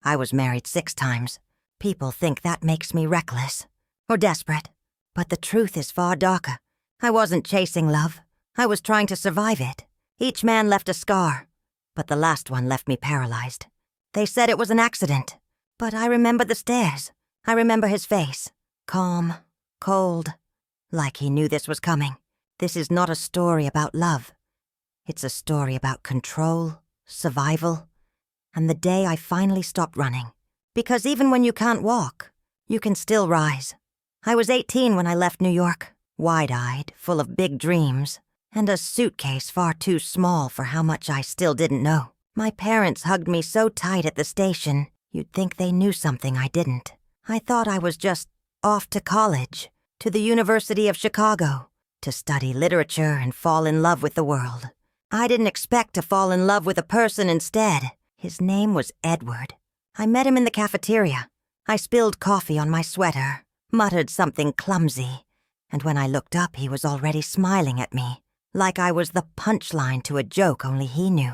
I was married 6 times. People think that makes me reckless or desperate. But the truth is far darker. I wasn't chasing love. I was trying to survive it. Each man left a scar, but the last one left me paralyzed. They said it was an accident, but I remember the stares. I remember his face. Calm, cold, like he knew this was coming. This is not a story about love. It's a story about control, survival, and the day I finally stopped running. Because even when you can't walk, you can still rise. I was 18 when I left New York, wide-eyed, full of big dreams, and a suitcase far too small for how much I still didn't know. My parents hugged me so tight at the station, you'd think they knew something I didn't. I thought I was just off to college, to the University of Chicago, to study literature and fall in love with the world. I didn't expect to fall in love with a person instead. His name was Edward. I met him in the cafeteria. I spilled coffee on my sweater, muttered something clumsy, and when I looked up, he was already smiling at me, like I was the punchline to a joke only he knew.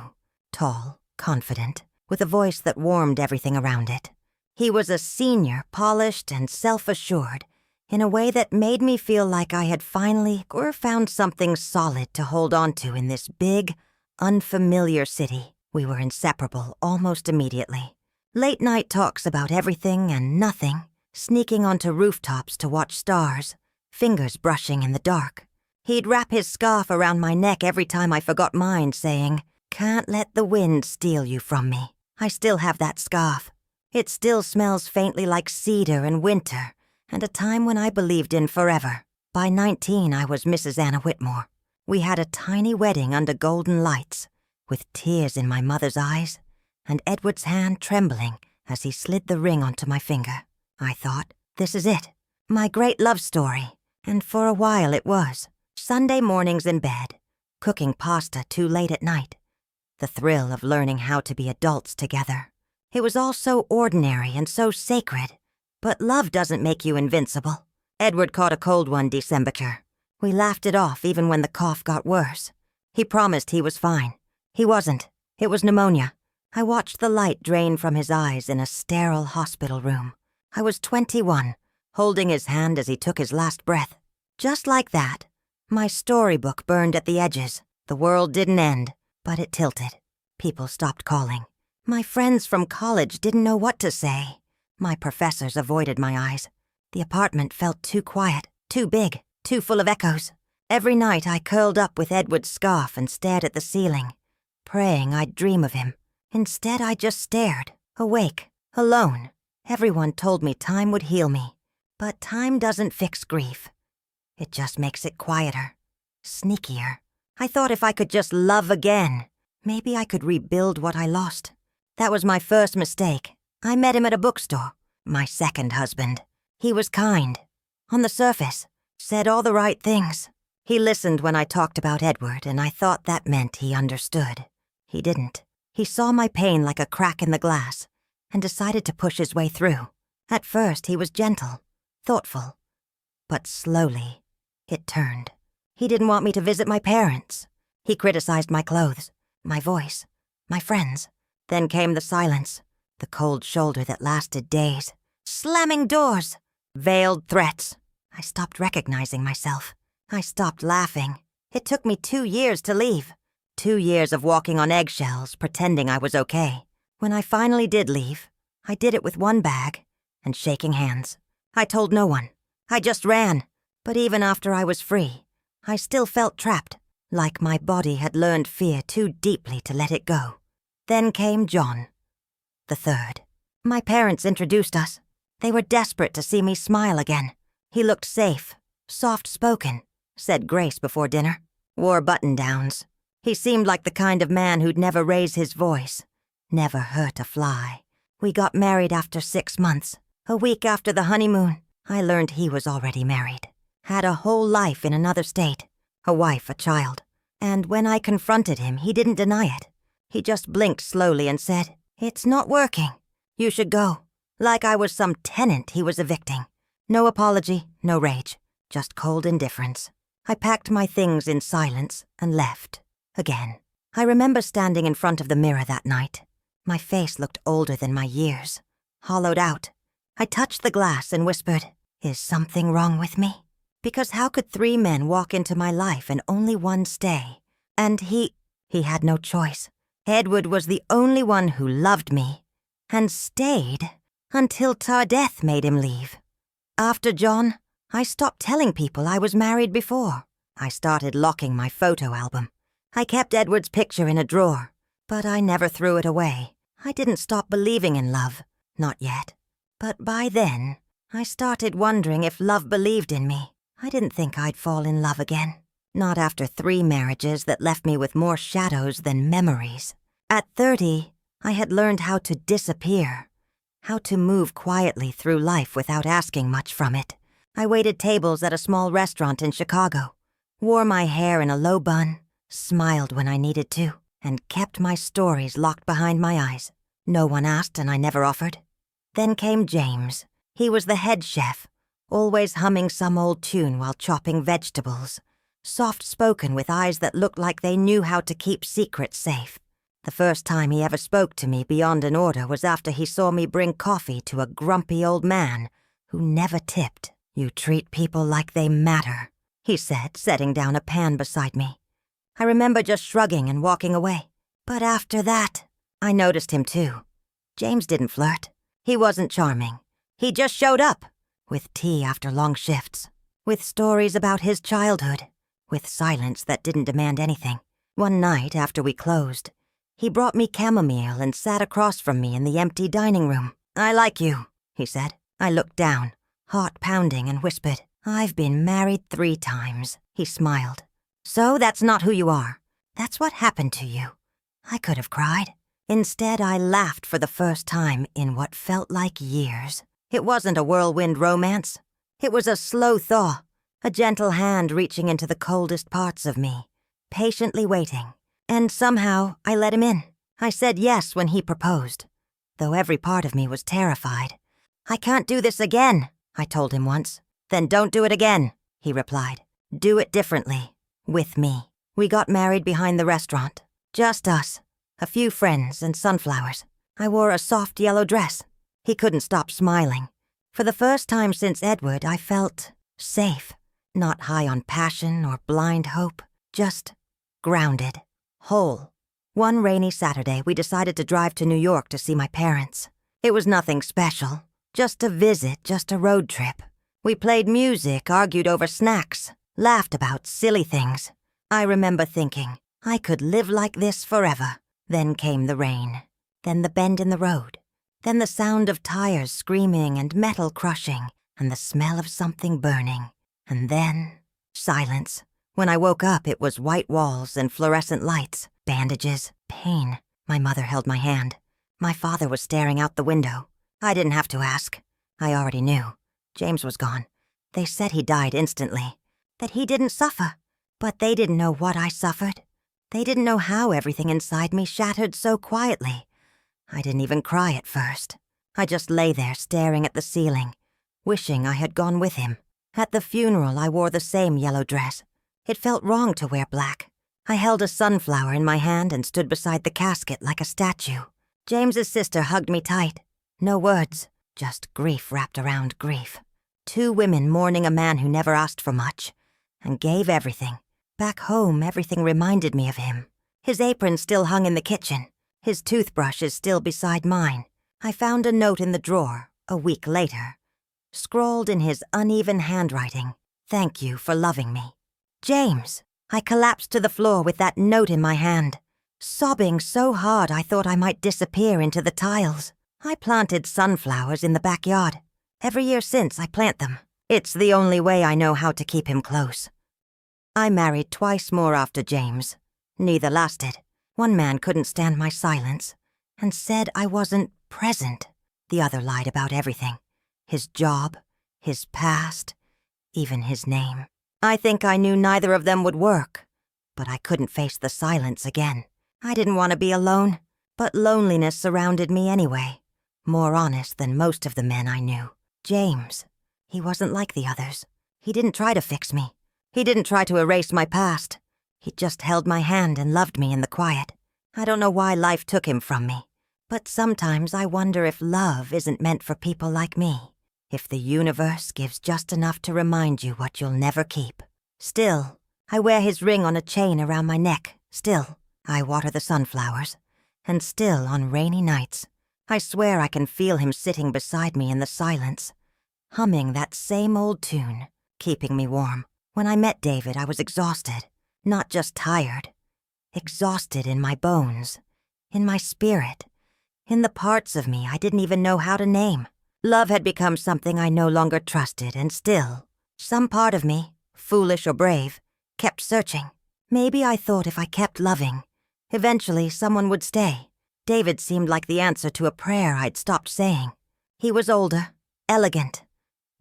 Tall, confident, with a voice that warmed everything around it. He was a senior, polished and self-assured, in a way that made me feel like I had finally found something solid to hold on to in this big, unfamiliar city. We were inseparable almost immediately. Late-night talks about everything and nothing, sneaking onto rooftops to watch stars, fingers brushing in the dark. He'd wrap his scarf around my neck every time I forgot mine, saying, "Can't let the wind steal you from me." I still have that scarf. It still smells faintly like cedar in winter, and a time when I believed in forever. By 19, I was Mrs. Anna Whitmore. We had a tiny wedding under golden lights, with tears in my mother's eyes, and Edward's hand trembling as he slid the ring onto my finger. I thought, this is it, my great love story. And for a while it was. Sunday mornings in bed, cooking pasta too late at night. The thrill of learning how to be adults together. It was all so ordinary and so sacred. But love doesn't make you invincible. Edward caught a cold one December. We laughed it off even when the cough got worse. He promised he was fine. He wasn't. It was pneumonia. I watched the light drain from his eyes in a sterile hospital room. I was 21, holding his hand as he took his last breath. Just like that, my storybook burned at the edges. The world didn't end, but it tilted. People stopped calling. My friends from college didn't know what to say. My professors avoided my eyes. The apartment felt too quiet, too big, too full of echoes. Every night I curled up with Edward's scarf and stared at the ceiling, praying I'd dream of him. Instead, I just stared, awake, alone. Everyone told me time would heal me, but time doesn't fix grief. It just makes it quieter, sneakier. I thought if I could just love again, maybe I could rebuild what I lost. That was my first mistake. I met him at a bookstore, my second husband. He was kind. On the surface, said all the right things. He listened when I talked about Edward, and I thought that meant he understood. He didn't. He saw my pain like a crack in the glass and decided to push his way through. At first, he was gentle, thoughtful, but slowly, it turned. He didn't want me to visit my parents. He criticized my clothes, my voice, my friends. Then came the silence, the cold shoulder that lasted days. Slamming doors, veiled threats. I stopped recognizing myself. I stopped laughing. It took me 2 years to leave. 2 years of walking on eggshells, pretending I was okay. When I finally did leave, I did it with one bag and shaking hands. I told no one. I just ran. But even after I was free, I still felt trapped, like my body had learned fear too deeply to let it go. Then came John, the third. My parents introduced us. They were desperate to see me smile again. He looked safe, soft-spoken, said grace before dinner, wore button-downs. He seemed like the kind of man who'd never raise his voice, never hurt a fly. We got married after 6 months. A week after the honeymoon, I learned he was already married. Had a whole life in another state, a wife, a child. And when I confronted him, he didn't deny it. He just blinked slowly and said, "It's not working. You should go." Like I was some tenant he was evicting. No apology, no rage, just cold indifference. I packed my things in silence and left. Again. I remember standing in front of the mirror that night, My face looked older than my years, hollowed out. I touched the glass and whispered, "Is something wrong with me?" Because how could 3 men walk into my life and only one stay? And he had no choice. Edward was the only one who loved me, and stayed until Tardeth made him leave. After John, I stopped telling people I was married before. I started locking my photo album. I kept Edward's picture in a drawer, but I never threw it away. I didn't stop believing in love, not yet. But by then, I started wondering if love believed in me. I didn't think I'd fall in love again. Not after 3 marriages that left me with more shadows than memories. At 30, I had learned how to disappear, how to move quietly through life without asking much from it. I waited tables at a small restaurant in Chicago, wore my hair in a low bun, smiled when I needed to, and kept my stories locked behind my eyes. No one asked and I never offered. Then came James. He was the head chef, always humming some old tune while chopping vegetables. Soft-spoken with eyes that looked like they knew how to keep secrets safe. The first time he ever spoke to me beyond an order was after he saw me bring coffee to a grumpy old man who never tipped. "You treat people like they matter," he said, setting down a pan beside me. I remember just shrugging and walking away. But after that, I noticed him too. James didn't flirt. He wasn't charming. He just showed up, with tea after long shifts, with stories about his childhood, with silence that didn't demand anything. One night after we closed, he brought me chamomile and sat across from me in the empty dining room. "I like you," he said. I looked down, heart pounding, and whispered, "I've been married 3 times. He smiled. "So that's not who you are. That's what happened to you." I could have cried. Instead, I laughed for the first time in what felt like years. It wasn't a whirlwind romance. It was a slow thaw, a gentle hand reaching into the coldest parts of me, patiently waiting. And somehow, I let him in. I said yes when he proposed, though every part of me was terrified. "I can't do this again," I told him once. "Then don't do it again," he replied. "Do it differently. With me." We got married behind the restaurant. Just us. A few friends and sunflowers. I wore a soft yellow dress. He couldn't stop smiling. For the first time since Edward, I felt safe. Not high on passion or blind hope. Just grounded. Whole. One rainy Saturday, we decided to drive to New York to see my parents. It was nothing special. Just a visit, just a road trip. We played music, argued over snacks, laughed about silly things. I remember thinking, I could live like this forever. Then came the rain. Then the bend in the road. Then the sound of tires screaming and metal crushing, and the smell of something burning. And then silence. When I woke up, it was white walls and fluorescent lights, bandages, pain. My mother held my hand. My father was staring out the window. I didn't have to ask. I already knew. James was gone. They said he died instantly, that he didn't suffer. But they didn't know what I suffered. They didn't know how everything inside me shattered so quietly. I didn't even cry at first. I just lay there staring at the ceiling, wishing I had gone with him. At the funeral, I wore the same yellow dress. It felt wrong to wear black. I held a sunflower in my hand and stood beside the casket like a statue. James's sister hugged me tight. No words, just grief wrapped around grief. 2 women mourning a man who never asked for much and gave everything. Back home, everything reminded me of him. His apron still hung in the kitchen. His toothbrush is still beside mine. I found a note in the drawer, a week later. Scrawled in his uneven handwriting, "Thank you for loving me." James! I collapsed to the floor with that note in my hand, sobbing so hard I thought I might disappear into the tiles. I planted sunflowers in the backyard. Every year since, I plant them. It's the only way I know how to keep him close. I married twice more after James. Neither lasted. One man couldn't stand my silence and said I wasn't present. The other lied about everything. His job, his past, even his name. I think I knew neither of them would work, but I couldn't face the silence again. I didn't want to be alone, but loneliness surrounded me anyway. More honest than most of the men I knew. James, he wasn't like the others. He didn't try to fix me. He didn't try to erase my past. He just held my hand and loved me in the quiet. I don't know why life took him from me. But sometimes I wonder if love isn't meant for people like me. If the universe gives just enough to remind you what you'll never keep. Still, I wear his ring on a chain around my neck. Still, I water the sunflowers. And still, on rainy nights, I swear I can feel him sitting beside me in the silence, humming that same old tune, keeping me warm. When I met David, I was exhausted. Not just tired. Exhausted in my bones, in my spirit, in the parts of me I didn't even know how to name. Love had become something I no longer trusted, and still, some part of me, foolish or brave, kept searching. Maybe I thought if I kept loving, eventually someone would stay. David seemed like the answer to a prayer I'd stopped saying. He was older, elegant,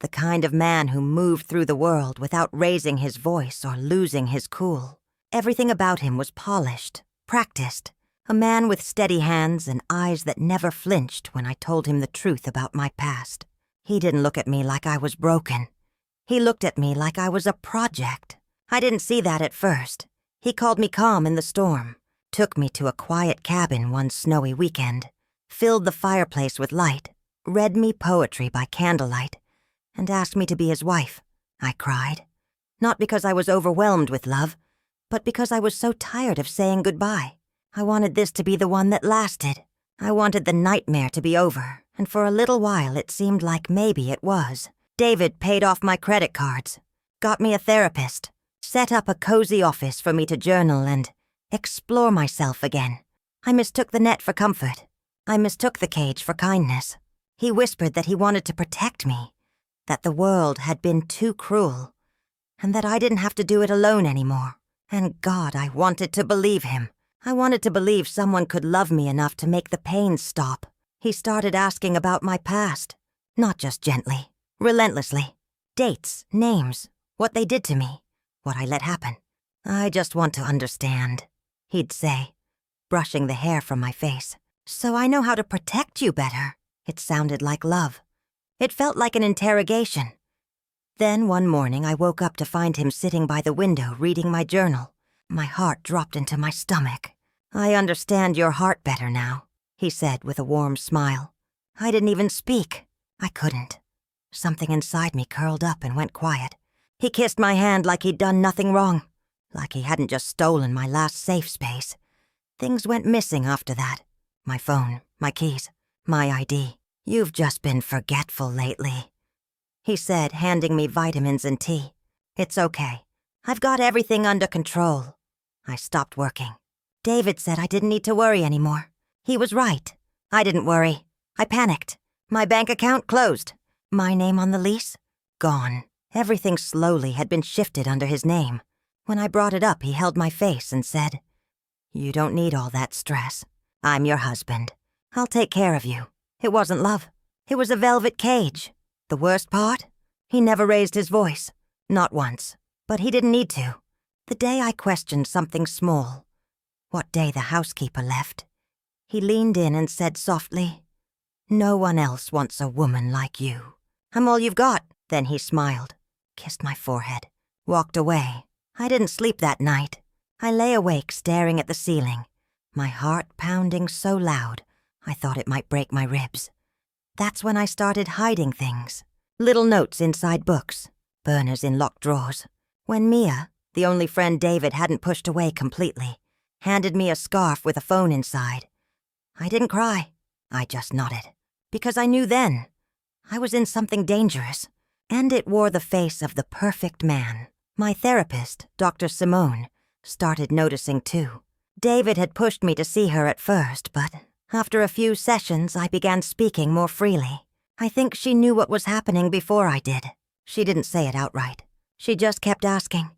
the kind of man who moved through the world without raising his voice or losing his cool. Everything about him was polished, practiced, a man with steady hands and eyes that never flinched when I told him the truth about my past. He didn't look at me like I was broken. He looked at me like I was a project. I didn't see that at first. He called me calm in the storm, took me to a quiet cabin one snowy weekend, filled the fireplace with light, read me poetry by candlelight, and asked me to be his wife. I cried. Not because I was overwhelmed with love, but because I was so tired of saying goodbye. I wanted this to be the one that lasted. I wanted the nightmare to be over, and for a little while it seemed like maybe it was. David paid off my credit cards, got me a therapist, set up a cozy office for me to journal and explore myself again. I mistook the net for comfort. I mistook the cage for kindness. He whispered that he wanted to protect me, that the world had been too cruel, and that I didn't have to do it alone anymore. And God, I wanted to believe him. I wanted to believe someone could love me enough to make the pain stop. He started asking about my past, not just gently, relentlessly. Dates, names, what they did to me, what I let happen. I just want to understand, he'd say, brushing the hair from my face. So I know how to protect you better. It sounded like love. It felt like an interrogation. Then one morning I woke up to find him sitting by the window reading my journal. My heart dropped into my stomach. I understand your heart better now, he said with a warm smile. I didn't even speak. I couldn't. Something inside me curled up and went quiet. He kissed my hand like he'd done nothing wrong, like he hadn't just stolen my last safe space. Things went missing after that. My phone, my keys, my ID. You've just been forgetful lately, he said, handing me vitamins and tea. It's okay. I've got everything under control. I stopped working. David said I didn't need to worry anymore. He was right. I didn't worry. I panicked. My bank account closed. My name on the lease? Gone. Everything slowly had been shifted under his name. When I brought it up, he held my face and said, You don't need all that stress. I'm your husband. I'll take care of you. It wasn't love. It was a velvet cage. The worst part? He never raised his voice. Not once. But he didn't need to. The day I questioned something small, what day the housekeeper left, he leaned in and said softly, No one else wants a woman like you. I'm all you've got. Then he smiled, kissed my forehead, walked away. I didn't sleep that night. I lay awake staring at the ceiling, my heart pounding so loud I thought it might break my ribs. That's when I started hiding things. Little notes inside books, burners in locked drawers. When Mia, the only friend David hadn't pushed away completely, handed me a scarf with a phone inside, I didn't cry. I just nodded. Because I knew then I was in something dangerous. And it wore the face of the perfect man. My therapist, Dr. Simone, started noticing too. David had pushed me to see her at first, but after a few sessions I began speaking more freely. I think she knew what was happening before I did. She didn't say it outright. She just kept asking,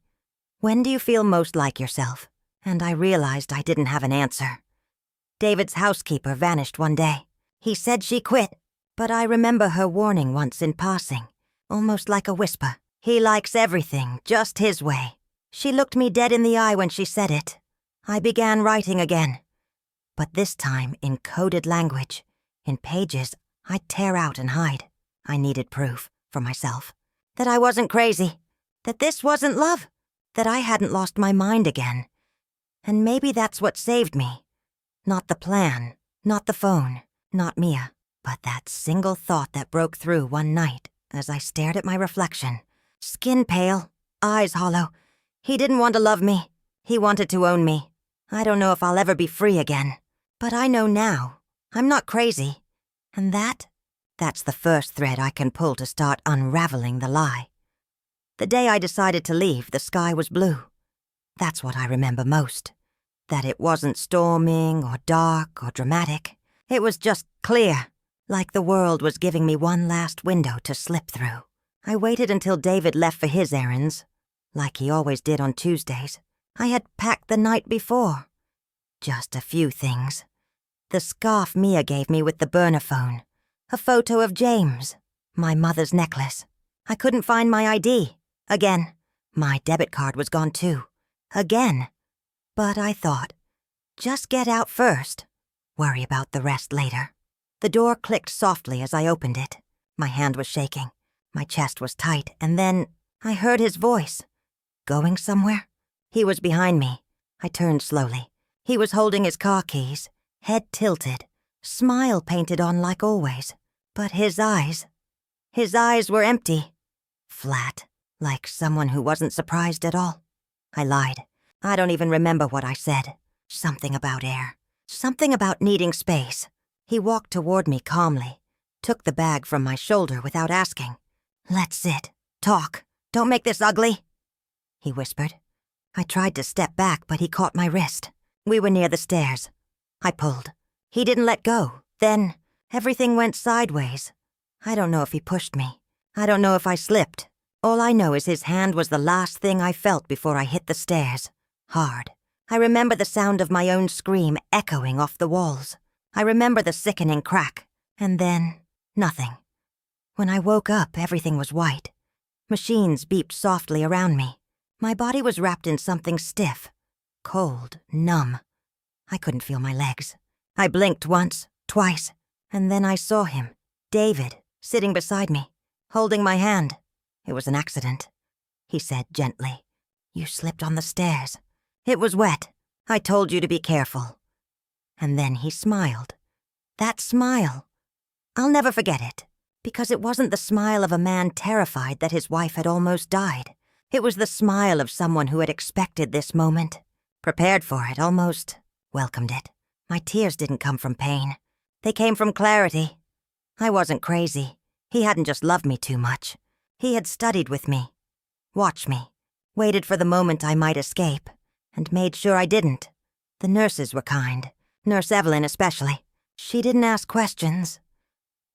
When do you feel most like yourself? And I realized I didn't have an answer. David's housekeeper vanished one day. He said she quit, but I remember her warning once in passing, almost like a whisper. He likes everything just his way. She looked me dead in the eye when she said it. I began writing again, but this time in coded language, in pages I'd tear out and hide. I needed proof for myself that I wasn't crazy, that this wasn't love, that I hadn't lost my mind again. And maybe that's what saved me. Not the plan, Not the phone, not Mia, but that single thought that broke through one night as I stared at my reflection. Skin pale, eyes hollow. He didn't want to love me. He wanted to own me. I don't know if I'll ever be free again. But I know now. I'm not crazy. And that's the first thread I can pull to start unraveling the lie. The day I decided to leave, the sky was blue. That's what I remember most. That it wasn't storming or dark or dramatic. It was just clear, like the world was giving me one last window to slip through. I waited until David left for his errands, like he always did on Tuesdays. I had packed the night before. Just a few things. The scarf Mia gave me with the burner phone. A photo of James. My mother's necklace. I couldn't find my ID. Again. My debit card was gone too. Again. But I thought, just get out first. Worry about the rest later. The door clicked softly as I opened it. My hand was shaking. My chest was tight, and then I heard his voice. Going somewhere? He was behind me. I turned slowly. He was holding his car keys, head tilted, smile painted on like always. But his eyes were empty. Flat, like someone who wasn't surprised at all. I lied. I don't even remember what I said. Something about air. Something about needing space. He walked toward me calmly, took the bag from my shoulder without asking. Let's sit. Talk. Don't make this ugly, he whispered. I tried to step back, but he caught my wrist. We were near the stairs. I pulled. He didn't let go. Then everything went sideways. I don't know if he pushed me. I don't know if I slipped. All I know is his hand was the last thing I felt before I hit the stairs. Hard. I remember the sound of my own scream echoing off the walls. I remember the sickening crack. And then, nothing. When I woke up, everything was white. Machines beeped softly around me. My body was wrapped in something stiff, cold, numb. I couldn't feel my legs. I blinked once, twice, and then I saw him, David, sitting beside me, holding my hand. It was an accident, he said gently. You slipped on the stairs. It was wet. I told you to be careful. And then he smiled. That smile. I'll never forget it, because it wasn't the smile of a man terrified that his wife had almost died. It was the smile of someone who had expected this moment, prepared for it, almost welcomed it. My tears didn't come from pain. They came from clarity. I wasn't crazy. He hadn't just loved me too much. He had studied with me, watched me, waited for the moment I might escape, and made sure I didn't. The nurses were kind, Nurse Evelyn especially. She didn't ask questions.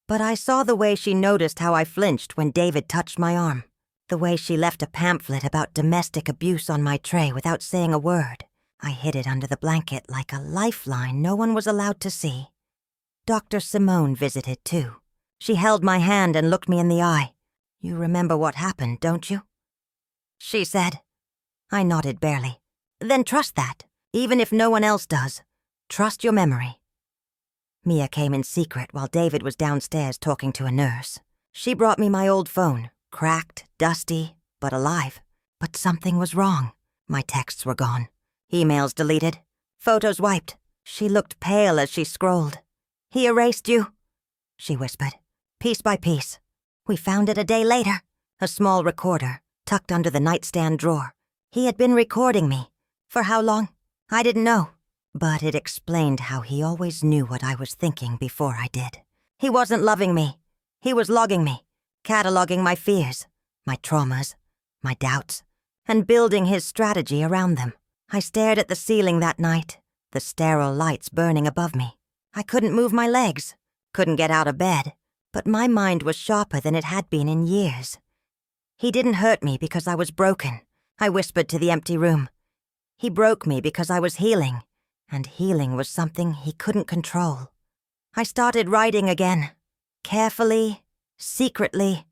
But I saw the way she noticed how I flinched when David touched my arm, the way she left a pamphlet about domestic abuse on my tray without saying a word. I hid it under the blanket like a lifeline no one was allowed to see. Dr. Simone visited too. She held my hand and looked me in the eye. You remember what happened, don't you? She said. I nodded barely. Then trust that, even if no one else does. Trust your memory. Mia came in secret while David was downstairs talking to a nurse. She brought me my old phone, cracked, dusty, but alive. But something was wrong. My texts were gone. Emails deleted. Photos wiped. She looked pale as she scrolled. He erased you, she whispered, piece by piece. We found it a day later. A small recorder, tucked under the nightstand drawer. He had been recording me. For how long? I didn't know. But it explained how he always knew what I was thinking before I did. He wasn't loving me. He was logging me, cataloging my fears, my traumas, my doubts, and building his strategy around them. I stared at the ceiling that night, the sterile lights burning above me. I couldn't move my legs, couldn't get out of bed, but my mind was sharper than it had been in years. He didn't hurt me because I was broken, I whispered to the empty room. He broke me because I was healing, and healing was something he couldn't control. I started writing again, carefully, secretly,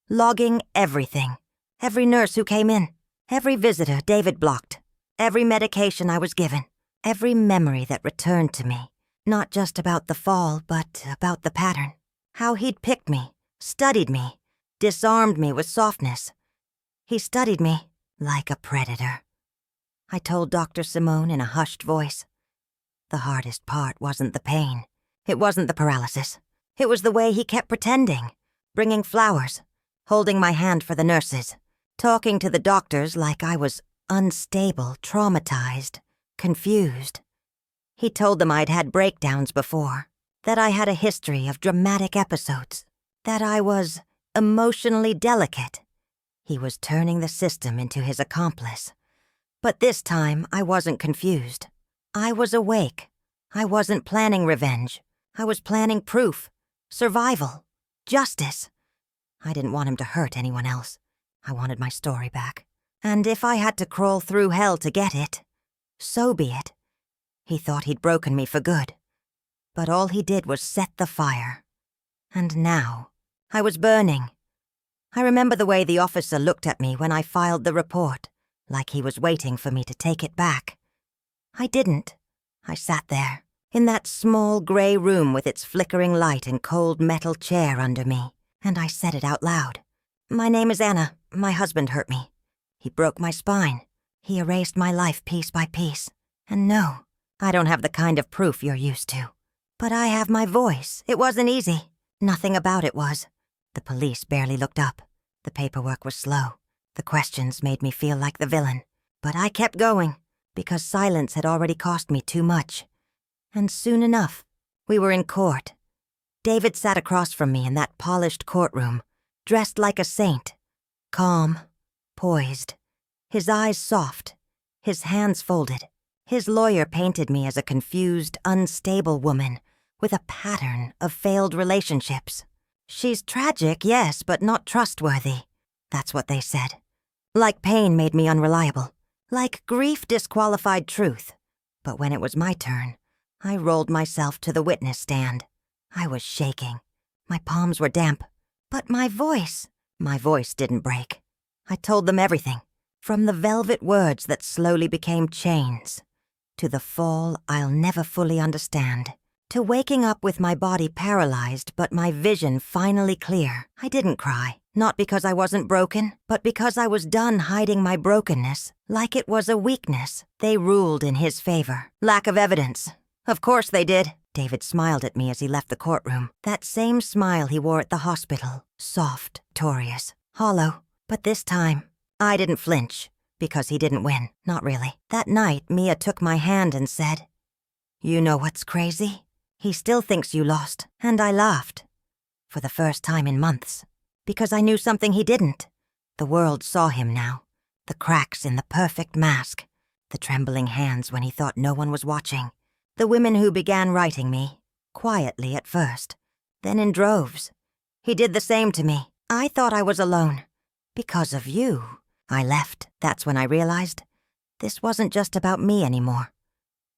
logging everything. Every nurse who came in, every visitor David blocked, every medication I was given, every memory that returned to me. Not just about the fall, but about the pattern. How he'd picked me, studied me, disarmed me with softness. He studied me like a predator. I told Dr. Simone in a hushed voice. The hardest part wasn't the pain. It wasn't the paralysis. It was the way he kept pretending, bringing flowers, holding my hand for the nurses, talking to the doctors like I was unstable, traumatized, confused. He told them I'd had breakdowns before, that I had a history of dramatic episodes, that I was emotionally delicate. He was turning the system into his accomplice. But this time, I wasn't confused. I was awake. I wasn't planning revenge. I was planning proof, survival, justice. I didn't want him to hurt anyone else. I wanted my story back. And if I had to crawl through hell to get it, so be it. He thought he'd broken me for good. But all he did was set the fire. And now, I was burning. I remember the way the officer looked at me when I filed the report, like he was waiting for me to take it back. I didn't. I sat there, in that small gray room with its flickering light and cold metal chair under me, and I said it out loud. My name is Anna. My husband hurt me. He broke my spine. He erased my life piece by piece. And no, I don't have the kind of proof you're used to. But I have my voice. It wasn't easy. Nothing about it was. The police barely looked up. The paperwork was slow. The questions made me feel like the villain. But I kept going, because silence had already cost me too much. And soon enough, we were in court. David sat across from me in that polished courtroom, dressed like a saint, calm, poised, his eyes soft, his hands folded. His lawyer painted me as a confused, unstable woman with a pattern of failed relationships. She's tragic, yes, but not trustworthy. That's what they said. Like pain made me unreliable. Like grief disqualified truth. But when it was my turn, I rolled myself to the witness stand. I was shaking. My palms were damp. But my voice didn't break. I told them everything, from the velvet words that slowly became chains, to the fall I'll never fully understand, to waking up with my body paralyzed but my vision finally clear. I didn't cry, not because I wasn't broken, but because I was done hiding my brokenness like it was a weakness. They ruled in his favor. Lack of evidence. Of course they did. David smiled at me as he left the courtroom. That same smile he wore at the hospital. Soft, victorious, hollow. But this time, I didn't flinch, because he didn't win. Not really. That night, Mia took my hand and said, "You know what's crazy? He still thinks you lost." And I laughed. For the first time in months. Because I knew something he didn't. The world saw him now. The cracks in the perfect mask. The trembling hands when he thought no one was watching. The women who began writing me, quietly at first, then in droves. He did the same to me. I thought I was alone. Because of you, I left. That's when I realized this wasn't just about me anymore.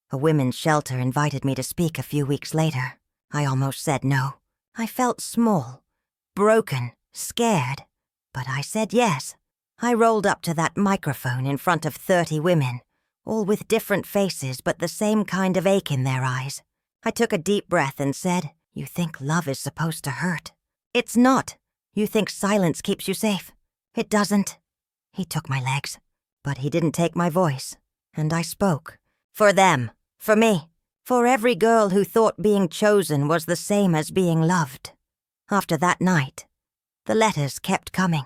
A women's shelter invited me to speak a few weeks later. I almost said no. I felt small, broken, scared. But I said yes. I rolled up to that microphone in front of 30 women, all with different faces but the same kind of ache in their eyes. I took a deep breath and said, "You think love is supposed to hurt. It's not. You think silence keeps you safe. It doesn't." He took my legs, but he didn't take my voice. And I spoke. For them. For me. For every girl who thought being chosen was the same as being loved. After that night, the letters kept coming.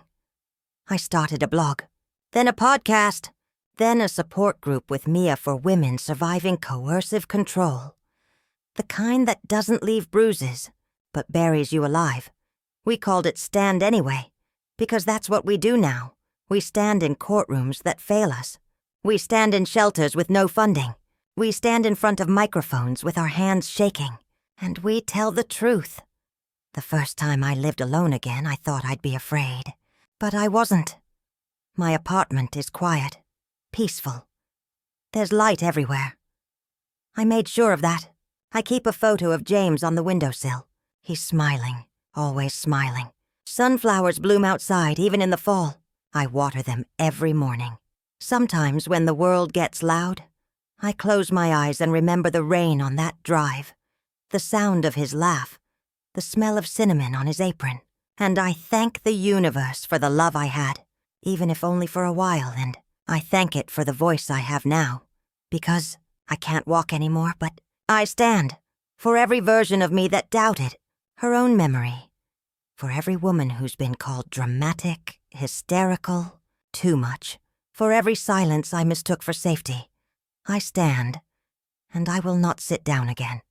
I started a blog, then a podcast, then a support group with Mia for women surviving coercive control. The kind that doesn't leave bruises, but buries you alive. We called it Stand Anyway, because that's what we do now. We stand in courtrooms that fail us. We stand in shelters with no funding. We stand in front of microphones with our hands shaking. And we tell the truth. The first time I lived alone again, I thought I'd be afraid. But I wasn't. My apartment is quiet, peaceful. There's light everywhere. I made sure of that. I keep a photo of James on the windowsill. He's smiling, always smiling. Sunflowers bloom outside, even in the fall. I water them every morning. Sometimes when the world gets loud, I close my eyes and remember the rain on that drive, the sound of his laugh, the smell of cinnamon on his apron. And I thank the universe for the love I had, even if only for a while, and I thank it for the voice I have now, because I can't walk anymore, but I stand For every version of me that doubted her own memory. For every woman who's been called dramatic, hysterical, too much. For every silence I mistook for safety. I stand, and I will not sit down again.